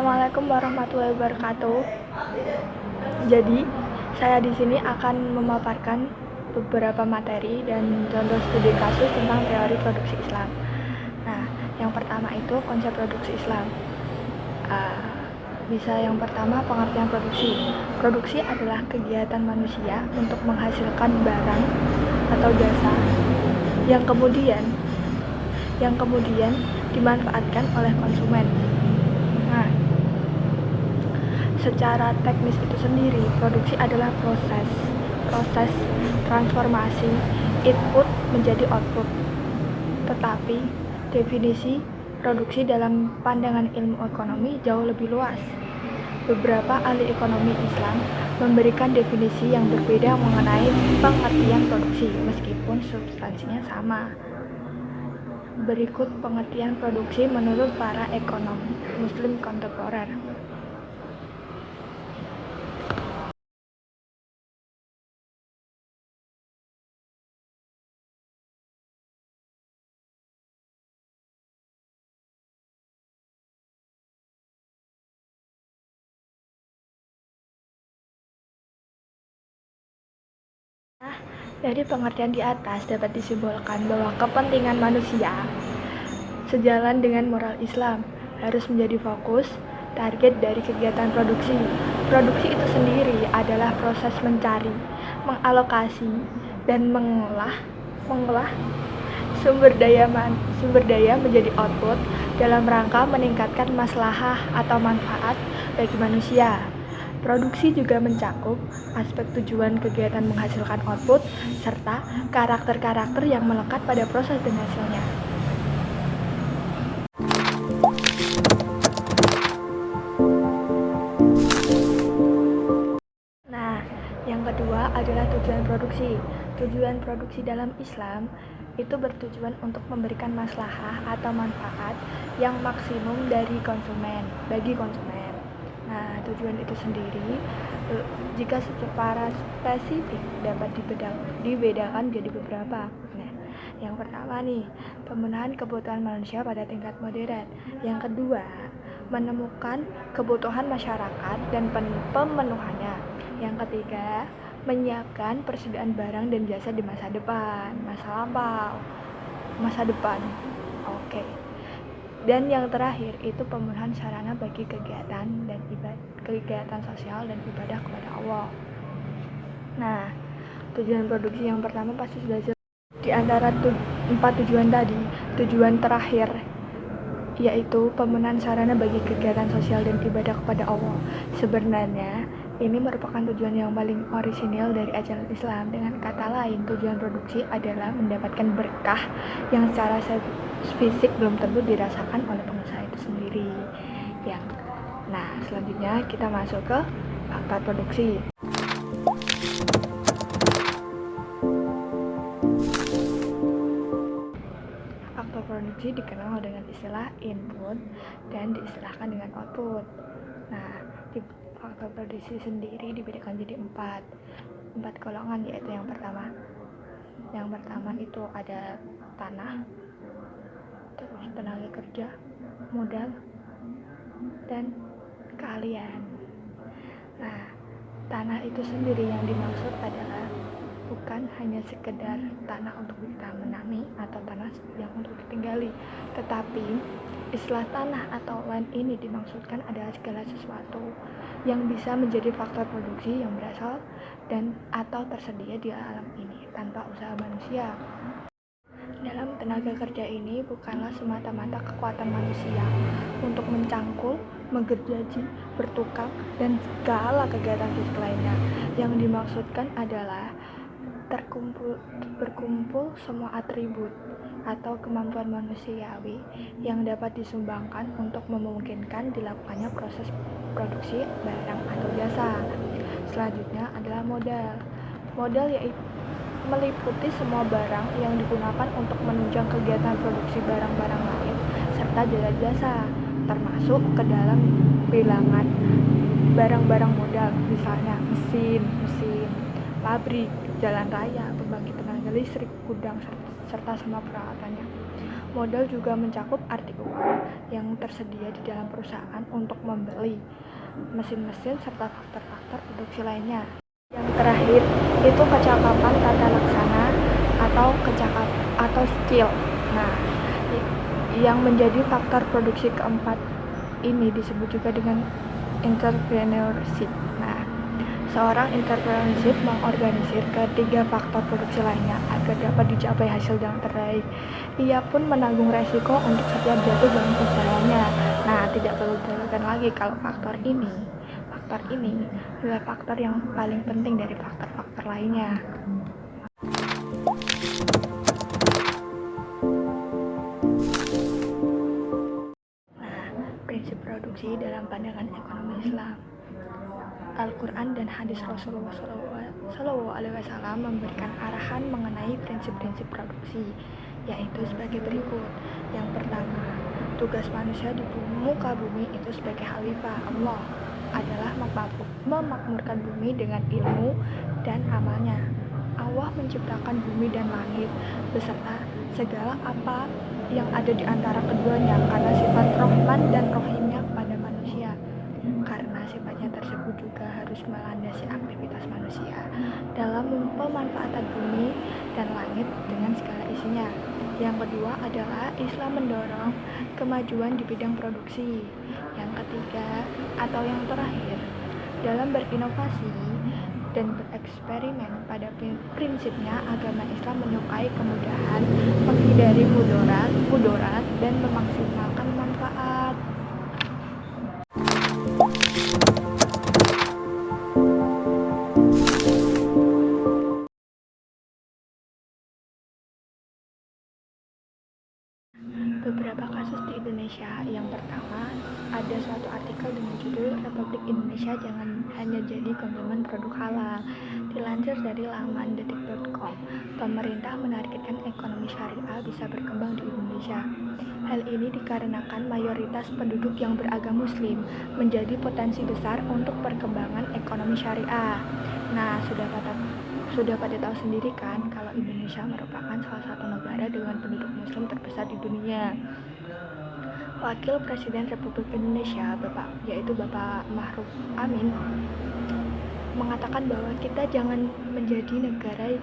Assalamualaikum warahmatullahi wabarakatuh. Jadi, saya di sini akan memaparkan beberapa materi dan contoh studi kasus tentang teori produksi Islam. Nah, yang pertama itu konsep produksi Islam. Yang pertama, pengertian produksi. Produksi adalah kegiatan manusia untuk menghasilkan barang atau jasa yang kemudian dimanfaatkan oleh konsumen. Nah, secara teknis itu sendiri, produksi adalah proses transformasi input menjadi output. Tetapi definisi produksi dalam pandangan ilmu ekonomi jauh lebih luas. Beberapa ahli ekonomi Islam memberikan definisi yang berbeda mengenai pengertian produksi, meskipun substansinya sama. Berikut pengertian produksi menurut para ekonom Muslim kontemporer. Dari pengertian di atas dapat disimpulkan bahwa kepentingan manusia sejalan dengan moral Islam harus menjadi fokus target dari kegiatan produksi. Produksi itu sendiri adalah proses mencari, mengalokasi, dan mengolah sumber daya menjadi output dalam rangka meningkatkan maslahah atau manfaat bagi manusia. Produksi juga mencakup aspek tujuan kegiatan menghasilkan output serta karakter-karakter yang melekat pada proses dan hasilnya. Nah, yang kedua adalah tujuan produksi. Tujuan produksi dalam Islam itu bertujuan untuk memberikan maslahah atau manfaat yang maksimum bagi konsumen. Nah, tujuan itu sendiri jika secara spesifik dapat dibedakan jadi beberapa. Nah, yang pertama nih, pemenuhan kebutuhan manusia pada tingkat modern. Yang kedua, menemukan kebutuhan masyarakat dan pemenuhannya. Yang ketiga, menyiapkan persediaan barang dan jasa di masa depan, masa depan. Oke. Dan yang terakhir itu pemenuhan sarana bagi kegiatan sosial dan ibadah kepada Allah. Nah, tujuan produksi yang pertama pasti sudah jelas. Di antara 4 tujuan tadi, tujuan terakhir yaitu pemenuhan sarana bagi kegiatan sosial dan ibadah kepada Allah. Sebenarnya ini merupakan tujuan yang paling orisinil dari ajaran Islam. Dengan kata lain, tujuan produksi adalah mendapatkan berkah yang secara fisik belum tentu dirasakan oleh pengusaha itu sendiri. Nah, selanjutnya kita masuk ke faktor produksi. Faktor produksi dikenal dengan istilah input dan diistilahkan dengan output. Nah, di faktor produksi sendiri dibedakan jadi empat golongan, yaitu yang pertama itu ada tanah, terus tenaga kerja, modal, dan keahlian. Nah, tanah itu sendiri yang dimaksud adalah bukan hanya sekedar tanah untuk kita menanami atau tanah yang untuk ditinggali, tetapi istilah tanah atau land ini dimaksudkan adalah segala sesuatu yang bisa menjadi faktor produksi yang berasal dan atau tersedia di alam ini tanpa usaha manusia. Dalam tenaga kerja ini bukanlah semata-mata kekuatan manusia untuk mencangkul, menggergaji, bertukang, dan segala kegiatan fisik lainnya. Yang dimaksudkan adalah berkumpul semua atribut atau kemampuan manusiawi yang dapat disumbangkan untuk memungkinkan dilakukannya proses produksi barang atau jasa. Selanjutnya adalah modal. Modal yaitu meliputi semua barang yang digunakan untuk menunjang kegiatan produksi barang-barang lain serta jasa-jasa, termasuk ke dalam bilangan barang-barang modal, misalnya mesin, pabrik, jalan raya, pembangkit tenaga listrik, gudang, serta semua peralatannya. Modal juga mencakup arti uang yang tersedia di dalam perusahaan untuk membeli mesin-mesin serta faktor-faktor produksi lainnya. Yang terakhir itu kecakapan tata laksana atau skill. Nah, yang menjadi faktor produksi keempat ini disebut juga dengan entrepreneurship. Nah, seorang entrepreneurship mengorganisir ketiga faktor produksi lainnya agar dapat dicapai hasil yang terbaik. Ia pun menanggung resiko untuk setiap jatuh dalam usahanya. Nah, tidak perlu diragukan lagi kalau faktor ini adalah faktor yang paling penting dari faktor-faktor lainnya. Prinsip produksi dalam pandangan ekonomi Islam. Al-Quran dan hadis Rasulullah SAW memberikan arahan mengenai prinsip-prinsip produksi, yaitu sebagai berikut. Yang pertama, tugas manusia di muka bumi itu sebagai khalifah Allah adalah memakmurkan bumi dengan ilmu dan amalnya. Allah menciptakan bumi dan langit beserta segala apa yang ada di antara keduanya karena sifat Rahman dan Rahimnya kepada manusia. Karena sifatnya tersebut juga harus melandasi aktivitas manusia dalam pemanfaatan bumi dan langit dengan segala isinya. Yang kedua adalah Islam mendorong kemajuan di bidang produksi. Yang ketiga atau yang terakhir, dalam berinovasi dan bereksperimen. Pada prinsipnya agama Islam menyukai kemudahan, menghindari mudarat dan memaksimalkan manfaat. Beberapa kasus di Indonesia. Yang pertama, ada suatu artikel dengan judul Republik Indonesia Jangan Hanya Jadi Konsumen Produk Halal. Dilansir dari laman detik.com, pemerintah menargetkan ekonomi syariah bisa berkembang di Indonesia. Hal ini dikarenakan mayoritas penduduk yang beragama Muslim menjadi potensi besar untuk perkembangan ekonomi syariah. Nah, sudah pada tahu sendiri kan kalau Indonesia merupakan salah satu negara dengan penduduk Muslim terbesar di dunia. Wakil Presiden Republik Indonesia yaitu Bapak Ma'ruf Amin mengatakan bahwa kita jangan menjadi negara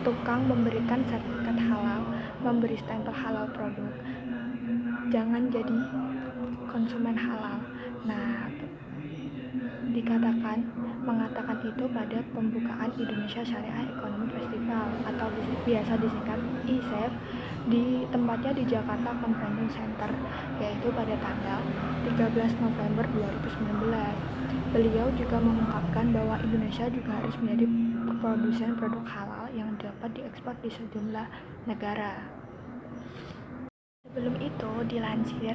tukang memberikan sertifikat halal, memberi stempel halal produk. Jangan jadi konsumen halal. Nah, mengatakan itu pada pembukaan Indonesia Syariah Economy Festival atau biasa disingkat ISEF di tempatnya di Jakarta Convention Center, yaitu pada tanggal 13 November 2019. Beliau juga mengungkapkan bahwa Indonesia juga harus menjadi produsen produk halal yang dapat diekspor di sejumlah negara. Sebelum itu, dilansir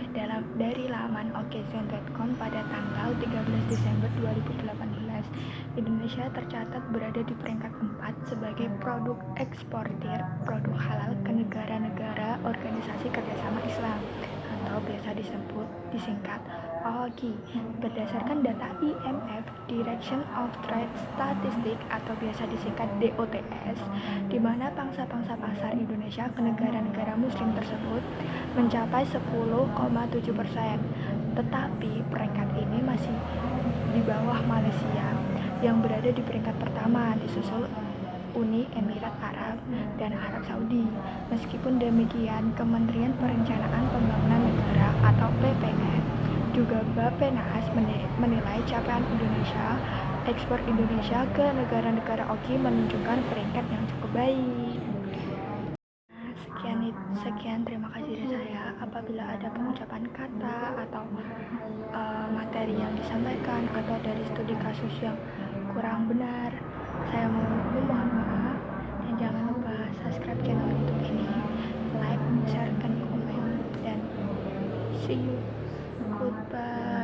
dari laman okzen.com pada tanggal 13 Desember 2018, Indonesia tercatat berada di peringkat 4 sebagai produk eksportir produk halal ke negara-negara Organisasi Kerjasama Islam atau biasa disingkat OAGI. Berdasarkan data IMF Direction of Trade Statistics atau biasa disingkat DOTS, di mana pangsa-pangsa pasar Indonesia ke negara-negara Muslim tersebut mencapai 10,7%. Tetapi peringkat ini masih di bawah Malaysia yang berada di peringkat pertama, disusul Uni Emirat Arab dan Arab Saudi. Meskipun demikian, Kementerian Perencanaan Pembangunan Negara atau PPN juga Bappenas menilai capaian ekspor Indonesia ke negara-negara OAGI menunjukkan peringkat yang cukup baik. Sekian, terima kasih dari saya. Apabila ada pengucapan kata atau materi yang disampaikan atau dari studi kasus yang kurang benar, saya mohon maaf. Dan jangan lupa subscribe channel YouTube ini, like, share, dan komen. Dan see you. Goodbye.